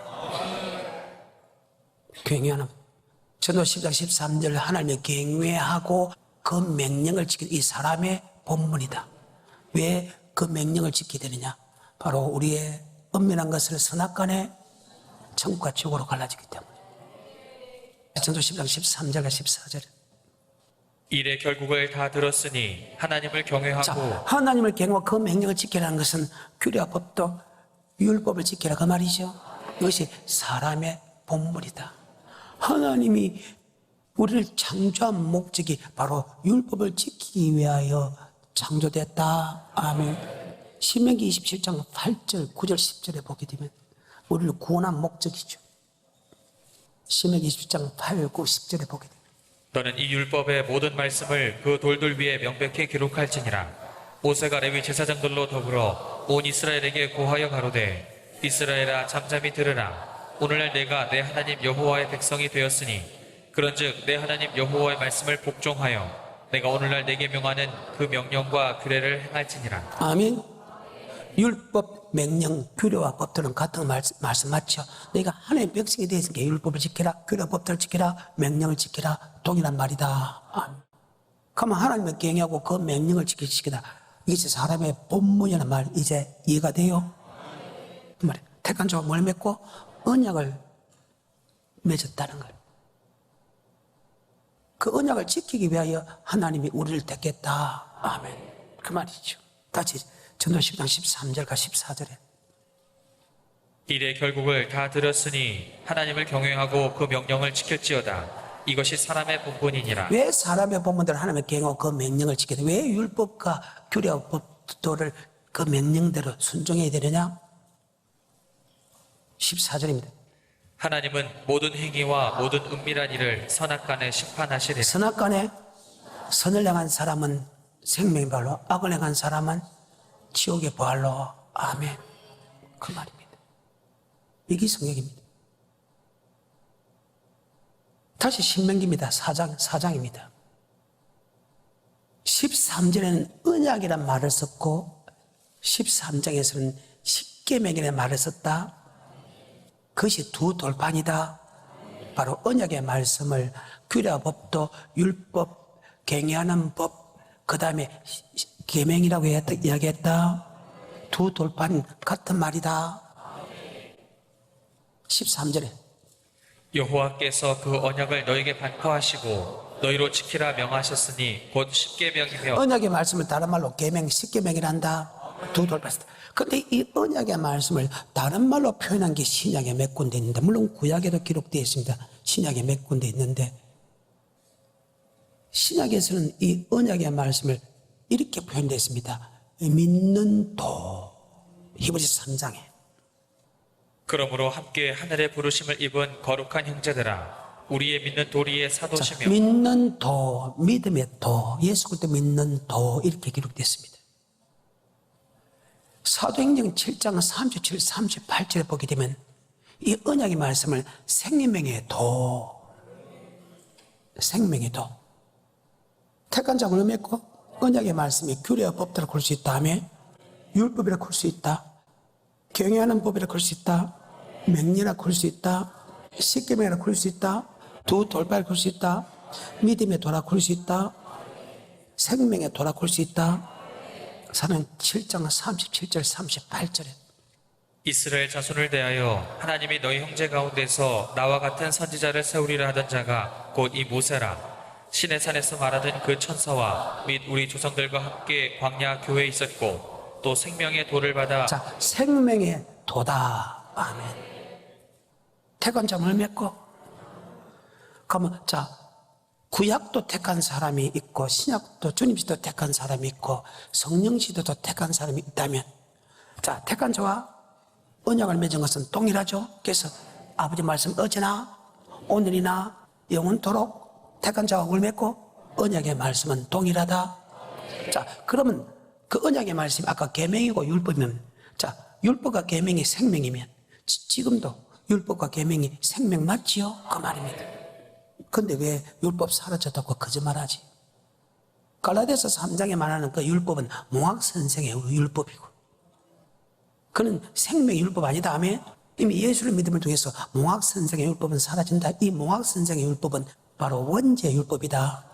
경외하는 법. 전도 10장 13절 하나님을 경외하고 그 명령을 지키는 이 사람의 본분이다. 왜 그 명령을 지키게 되느냐? 바로 우리의 은밀한 것을 선악간에 천국과 지옥으로 갈라지기 때문에. 전도 10장 13절과 14절. 일의 결국을 다 들었으니 하나님을 경외하고 자, 하나님을 경외하고 그 명령을 지키라는 것은 규례와 법도 율법을 지키라 그 말이죠. 이것이 사람의 본분이다. 하나님이 우리를 창조한 목적이 바로 율법을 지키기 위하여 창조됐다. 아멘. 신명기 27장 8절, 9절, 10절에 보게 되면 우리를 구원한 목적이죠. 신명기 27장 8, 9, 10절에 보게 되면 너는 이 율법의 모든 말씀을 그 돌들 위에 명백히 기록할지니라. 모세가 레위 제사장들로 더불어 온 이스라엘에게 고하여 가로되 이스라엘아 잠잠히 들으라. 오늘날 내가 내 하나님 여호와의 백성이 되었으니 그런즉 내 하나님 여호와의 말씀을 복종하여 내가 오늘날 내게 명하는 그 명령과 규례를 행할지니라. 아멘. 율법, 명령, 규례와 법들은 같은 말씀 맞죠? 내가 하나님의 백성이 되었으니까 율법을 지키라, 규례와 법들을 지키라, 명령을 지키라, 동일한 말이다. 아멘. 그러면 하나님을 경외하고 그 명령을 지키다. 이게 사람의 본분이라는 말 이제 이해가 돼요? 그 말이에요. 택한 자가 뭘 맺고 언약을 맺었다는 거예요. 그 언약을 지키기 위하여 하나님이 우리를 택했다. 아멘. 그 말이죠. 다시 전도 10장 13절과 14절에 일의 결국을 다 들었으니 하나님을 경외하고 그 명령을 지킬지어다. 이것이 사람의 본분이니라. 왜 사람의 본분대로 하나님의 경외하고 그 명령을 지켜야 돼? 왜 율법과 규례와 법도를 그 명령대로 순종해야 되느냐? 14절입니다. 하나님은 모든 행위와 모든 은밀한 일을 선악간에 심판하시리라. 선악간에 선을 행한 사람은 생명의 발로, 악을 행한 사람은 지옥의 부활로. 아멘. 그 말입니다. 이게 성경입니다. 다시 신명기입니다. 4장입니다. 13절에는 언약이란 말을 썼고 13장에서는 십계명이라는 말을 썼다. 그것이 두 돌판이다. 바로 언약의 말씀을 규례와 법도 율법, 경외하는 법, 그 다음에 계명이라고 이야기했다. 두 돌판 같은 말이다. 13절에 여호와께서 그 언약을 너에게 반포하시고 너희로 지키라 명하셨으니 곧 십계명이며 언약의 말씀을 다른 말로 계명, 십계명이란다. 두 돌봤다. 근데 이 언약의 말씀을 다른 말로 표현한 게 신약에 몇 군데 있는데, 물론 구약에도 기록되어 있습니다. 신약에 몇 군데 있는데, 신약에서는 이 언약의 말씀을 이렇게 표현되어 있습니다. 믿는 도. 히브리서 3장에. 그러므로 함께 하늘의 부르심을 입은 거룩한 형제들아 우리의 믿는 도리의 사도시며 믿는 도, 믿음의 도, 예수 그리스도 믿는 도, 이렇게 기록됐습니다. 사도행전 7장 37, 38절에 보게 되면 이 언약의 말씀을 생명의 도, 생명의 도. 택한 자를 맺고 언약의 말씀이 규례와 법대로 굴 수 있다 하며 율법이라 굴 수 있다. 경영하는 법이라 굴 수 있다. 명리라 굴 수 있다. 십계명이라 굴 수 있다. 두 돌발 굴 수 있다. 믿음의 도라 굴 수 있다. 생명의 도라 굴 수 있다. 사는 7장 37절 38절에 이스라엘 자손을 대하여 하나님이 너희 형제 가운데서 나와 같은 선지자를 세우리라 하던 자가 곧 이 모세라 신의 산에서 말하던 그 천사와 및 우리 조상들과 함께 광야 교회에 있었고 또 생명의 도를 받아 자, 생명의 도다. 아멘. 택한 자를 맺고 그러면 자, 구약도 택한 사람이 있고 신약도 주님시도 택한 사람이 있고 성령시대도 택한 사람이 있다면 자, 택한 자와 언약을 맺은 것은 동일하죠. 그래서 아버지 말씀 어제나 오늘이나 영원토록 택한 자와 을 맺고 언약의 말씀은 동일하다. 자, 그러면 그 언약의 말씀이 아까 계명이고 율법이면 자, 율법과 계명이 생명이면 지금도 율법과 계명이 생명 맞지요? 그 말입니다. 근데 왜 율법 사라졌다고 거짓말하지? 갈라디아서 3장에 말하는 그 율법은 몽학 선생의 율법이고 그는 생명의 율법 아니다 하면 이미 예수를 믿음을 통해서 몽학 선생의 율법은 사라진다. 이 몽학 선생의 율법은 바로 원죄 율법이다.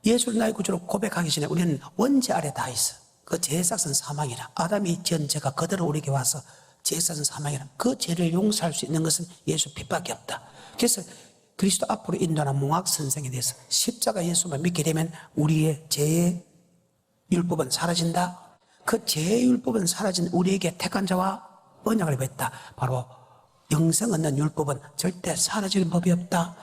예수를 나의 구주로 고백하기 전에 우리는 원죄 아래 다 있어. 그 죄삭은 사망이라. 아담이 지은 죄가 그대로 우리에게 와서 죄삭은 사망이라. 그 죄를 용서할 수 있는 것은 예수 빛밖에 없다. 그래서 그리스도 앞으로 인도하는 몽학 선생에 대해서 십자가 예수만 믿게 되면 우리의 죄의 율법은 사라진다. 그 죄의 율법은 사라진 우리에게 택한 자와 언약을 맺다. 바로 영생 얻는 율법은 절대 사라지는 법이 없다.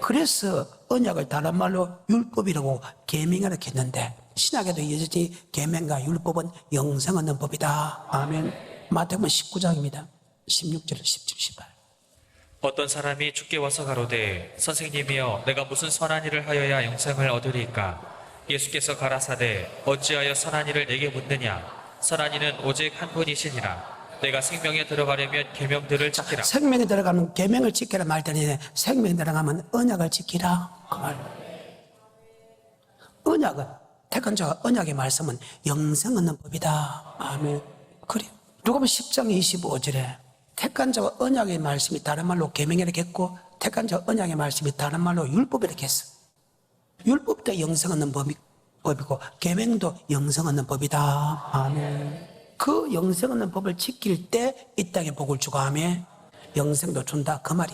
그래서 언약을 다른 말로 율법이라고 계명이라고 했는데 신약에도 여전히 계명과 율법은 영생 얻는 법이다. 아멘. 마태복음 19장입니다. 16절, 17, 18. 어떤 사람이 주께 와서 가로되 선생님이여 내가 무슨 선한 일을 하여야 영생을 얻으리까 예수께서 가라사대 어찌하여 선한 일을 내게 묻느냐 선한 이는 오직 한 분이시니라 내가 생명에 들어가려면 계명들을 지키라. 생명에 들어가면 계명을 지키라 말 때문에 생명에 들어가면 언약을 지키라 그 말. 언약은 택한 자와 언약의 말씀은 영생 얻는 법이다. 아멘. 그래. 누가복음 10장 25절에 택한 자와 언약의 말씀이 다른 말로 계명이라고 했고 택한 자와 언약의 말씀이 다른 말로 율법이라고 했어. 율법도 영생 얻는 법이고 계명도 영생 얻는 법이다. 아멘. 그 영생 얻는 법을 지킬 때 이 땅에 복을 주고 하며 영생도 준다. 그 말이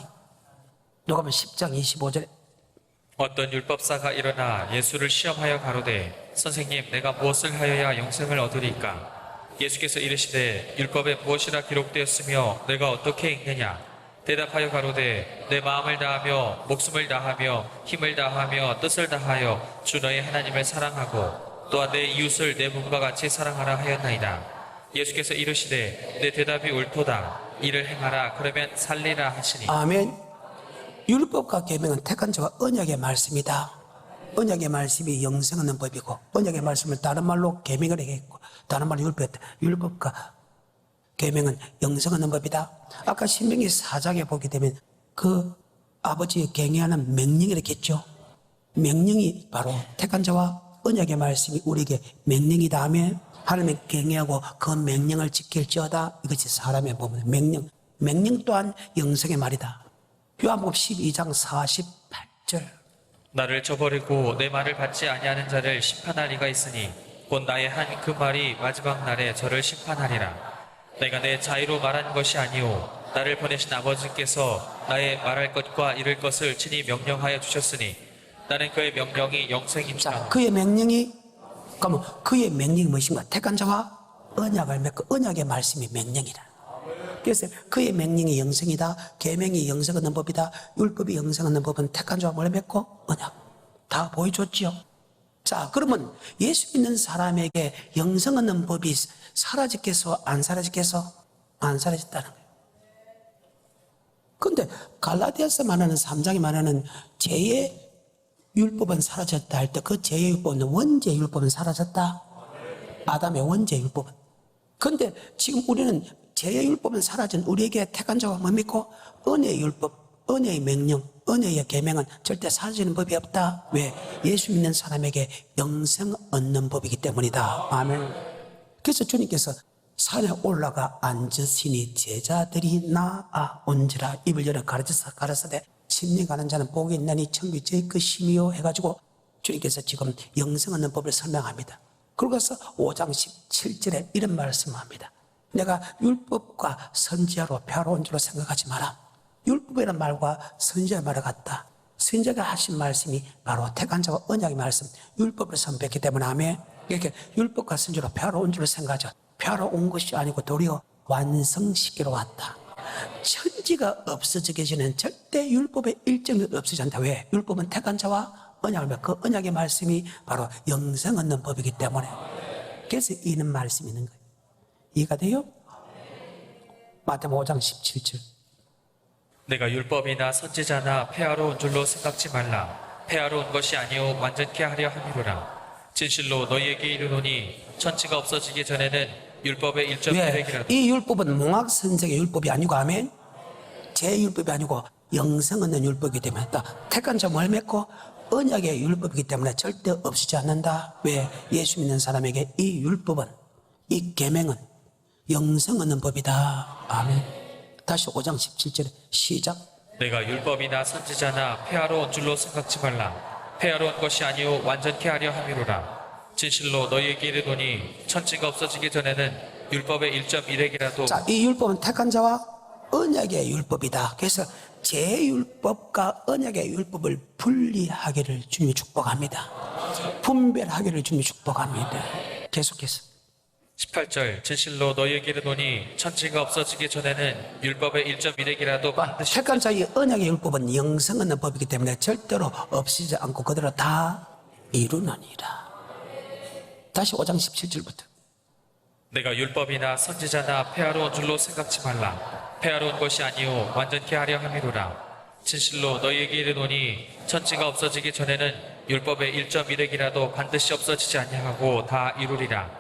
누가복음 10장 25절에 어떤 율법사가 일어나 예수를 시험하여 가로되 선생님 내가 무엇을 하여야 영생을 얻으리까 예수께서 이르시되 율법에 무엇이라 기록되었으며 내가 어떻게 읽느냐 대답하여 가로되 내 마음을 다하며 목숨을 다하며 힘을 다하며 뜻을 다하여 주 너의 하나님을 사랑하고 또한 내 이웃을 내 몸과 같이 사랑하라 하였나이다. 예수께서 이르시되 내 대답이 옳도다 이를 행하라 그러면 살리라 하시니. 아멘. 율법과 계명은 택한 자와 언약의 말씀이다. 언약의 말씀이 영생 얻는 법이고 언약의 말씀을 다른 말로 계명을 했고 다른 말로 율법이었다. 율법과 계명은 영생 얻는 법이다. 아까 신명기 4장에 보게 되면 그 아버지의 경외하는 명령이라고 했죠. 명령이 바로 택한 자와 언약의 말씀이 우리에게 명령이다 하며 하나님의 경외하고 그 명령을 지킬지어다. 이것이 사람의 법은 명령 또한 영생의 말이다. 요한복음 12장 48절 나를 저버리고 내 말을 받지 아니하는 자를 심판할 이가 있으니 곧 나의 한 그 말이 마지막 날에 저를 심판하리라. 내가 내 자의로 말한 것이 아니오 나를 보내신 아버지께서 나의 말할 것과 이를 것을 친히 명령하여 주셨으니 나는 그의 명령이 영생인 줄 자, 아노라. 그의 명령이, 그러면 그의 명령이 무엇인가? 택한 자와 언약을 맺고 언약의 말씀이 명령이라. 그래서 그의 명령이 영생이다. 계명이 영생 얻는 법이다. 율법이 영생 얻는 법은 택한 자와 뭘 맺고 언약. 다 보여줬지요. 자, 그러면 예수 믿는 사람에게 영생 얻는 법이 사라졌겠어? 안 사라졌겠어? 안 사라졌다는 거예요. 근데 갈라디아서 말하는 3장이 말하는 죄의 율법은 사라졌다 할 때 그 죄의 율법은 원죄 율법은 사라졌다. 아담의 원죄 율법은. 근데 지금 우리는 죄의 율법은 사라진 우리에게 택한 자가 뭡니까? 은혜의 율법, 은혜의 명령, 은혜의 계명은 절대 사라지는 법이 없다. 왜? 예수 믿는 사람에게 영생 얻는 법이기 때문이다. 아멘. 그래서 주님께서 산에 올라가 앉으시니 제자들이 나아온지라. 입을 열어 가라사대 심리 가는 자는 복이 있나니 천국이 저희 것이미요 해가지고 주님께서 지금 영생 얻는 법을 설명합니다. 그러고서 5장 17절에 이런 말씀을 합니다. 내가 율법과 선지자로 펴러온 줄로 생각하지 마라. 율법이라는 말과 선지자의 말을 같다. 선지자가 하신 말씀이 바로 택한 자와 언약의 말씀, 율법을 선배했기 때문에 아멘. 이렇게 율법과 선지자로 펴러온 줄로 생각하죠. 펴러 온 것이 아니고 도리어 완성시키러 왔다. 천지가 없어지기 전에는 절대 율법의 일정이 없어지지 않다. 왜? 율법은 택한 자와 언약을 맺고 그 언약의 말씀이 바로 영생 얻는 법이기 때문에. 그래서 이는 말씀이 있는 거예요. 이해가 돼요? 마태복음 5장 17절. 내가 율법이나 선지자나 폐하러 온 줄로 생각지 말라. 폐하러 온 것이 아니요 완전케 하려 함이로라. 진실로 너희에게 이르노니 천지가 없어지기 전에는 율법의 1.1획이라도 이 율법은 몽학선생의 율법이 아니고 아멘. 제 율법이 아니고 영생 얻는 율법이기 때문에 택한 자 뭘 맺고 언약의 율법이기 때문에 절대 없어지지 않는다. 왜? 예수 믿는 사람에게 이 율법은, 이 계명은 영생 얻는 법이다. 아멘. 다시 5장 17절에 시작. 내가 율법이나 선지자나 폐하러 온 줄로 생각지 말라. 폐하러 온 것이 아니요 완전케 하려 함이로라. 진실로 너희에게 이르노니 천지가 없어지기 전에는 율법의 1.1획이라도 자, 이 율법은 택한 자와 언약의 율법이다. 그래서 제 율법과 언약의 율법을 분리하기를 주님이 축복합니다. 분별하기를 주님이 축복합니다. 계속해서 18절 진실로 너희에게 이르노니 천지가 없어지기 전에는 율법의 1.1획이라도 반드시 택한 자의 언약의 율법은 영생 얻는 법이기 때문에 절대로 없이지 않고 그대로 다 이루느니라. 다시 5장 17절부터. 내가 율법이나 선지자나 폐하러 온 줄로 생각지 말라. 폐하러 온 것이 아니요 완전케 하려 함이로라. 진실로 너희에게 이르노니 천지가 없어지기 전에는 율법의 1.1획이라도 반드시 없어지지 아니하고 다 이루리라.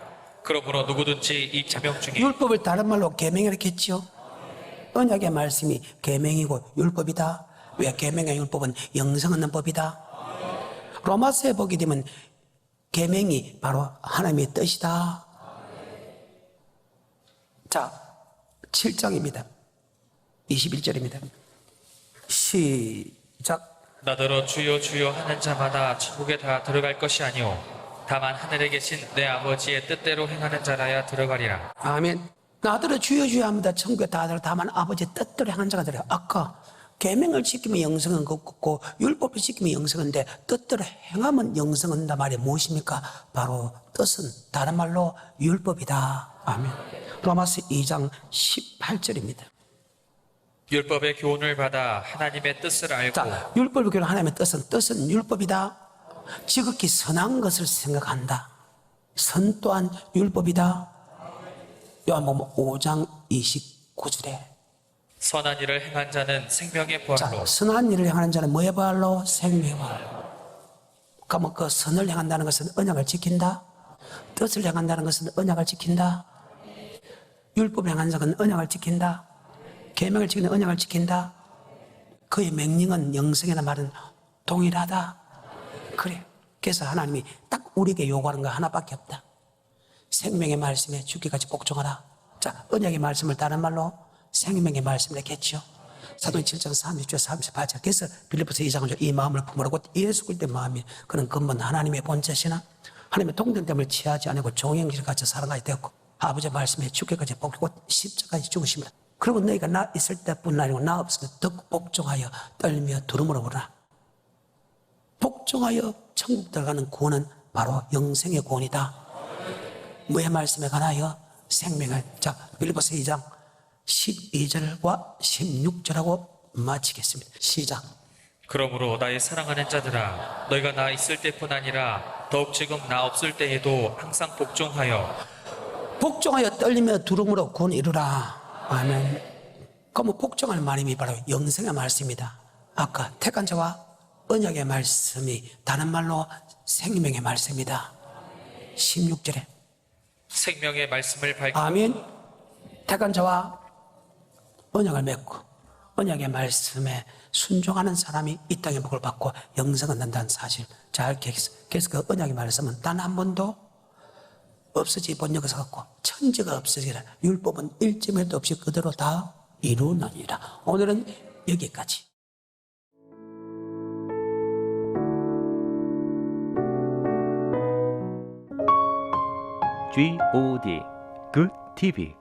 그러므로 누구든지 이 계명 중에 율법을 다른 말로 계명이라고 했죠. 언약의 말씀이 계명이고 율법이다. 왜? 계명의 율법은 영생 얻는 법이다. 로마서에 보게 되면 계명이 바로 하나님의 뜻이다. 자, 7장입니다. 21절입니다. 시작. 나더러 주여 주여 하는 자마다 천국에 다 들어갈 것이 아니오 다만 하늘에 계신 내 아버지의 뜻대로 행하는 자라야 들어가리라. 아멘. 나더러 주여 주여 합니다. 천국에 다 들어 다만 아버지의 뜻대로 행한 자가 들어요. 아까 계명을 지키면 영생은 없고 율법을 지키면 영생인데 뜻대로 행하면 영생한다 말이 무엇입니까? 바로 뜻은 다른 말로 율법이다. 아멘. 로마서 2장 18절입니다. 율법의 교훈을 받아 하나님의 뜻을 알고 자, 율법의 교훈 하나님의 뜻은 율법이다. 지극히 선한 것을 생각한다. 선 또한 율법이다. 요한복음 5장 29절에 선한 일을 행한 자는 생명의 부활로 자, 선한 일을 행하는 자는 뭐의 부활로? 생명의 부활로. 그러면 그 선을 행한다는 것은 언약을 지킨다. 뜻을 행한다는 것은 언약을 지킨다. 율법을 행하는 자는 언약을 지킨다. 계명을 지키는 언약을 지킨다. 그의 명령은 영생이라는 말은 동일하다. 그래. 그래서 하나님이 딱 우리에게 요구하는 거 하나밖에 없다. 생명의 말씀에 죽기까지 복종하라. 자, 언약의 말씀을 다른 말로 생명의 말씀을 했겠죠. 사도행 7장 30절 38절. 그래서 빌립보서 2장은 이 마음을 품으라고 예수 그리스도의 마음이 그런 근본 하나님의 본체시나 하나님의 동정됨을 취하지 않고 종의 형질을 가져 살아가야 되었고 아버지의 말씀에 죽기까지 복고 십자가까지 죽으십니다. 그리고 너희가 나 있을 때뿐 아니고 나 없을 때 더 복종하여 떨며 두름으로 부르라. 복종하여 천국 들어가는 구원은 바로 영생의 구원이다. 뭐의 말씀에 관하여? 생명을. 자, 빌립보서 2장 12절과 16절하고 마치겠습니다. 시작. 그러므로 나의 사랑하는 자들아 너희가 나 있을 때뿐 아니라 더욱 지금 나 없을 때에도 항상 복종하여 복종하여 떨리며 두름으로 구원 이루라. 아멘. 그럼 복종할 말씀이 바로 영생의 말씀입니다. 아까 택한 자와 언약의 말씀이 다른 말로 생명의 말씀입니다. 16절에 생명의 말씀을 밝히 아멘. 택한 자와 언약을 맺고 언약의 말씀에 순종하는 사람이 이 땅의 복을 받고 영생을 얻는다는 사실 잘 기억해서. 그래서 그 언약의 말씀은 단 한 번도 없어지 본 적이 없고 천지가 없어지라. 율법은 일점에도 없이 그대로 다 이루느니라. 오늘은 여기까지. GOD Good TV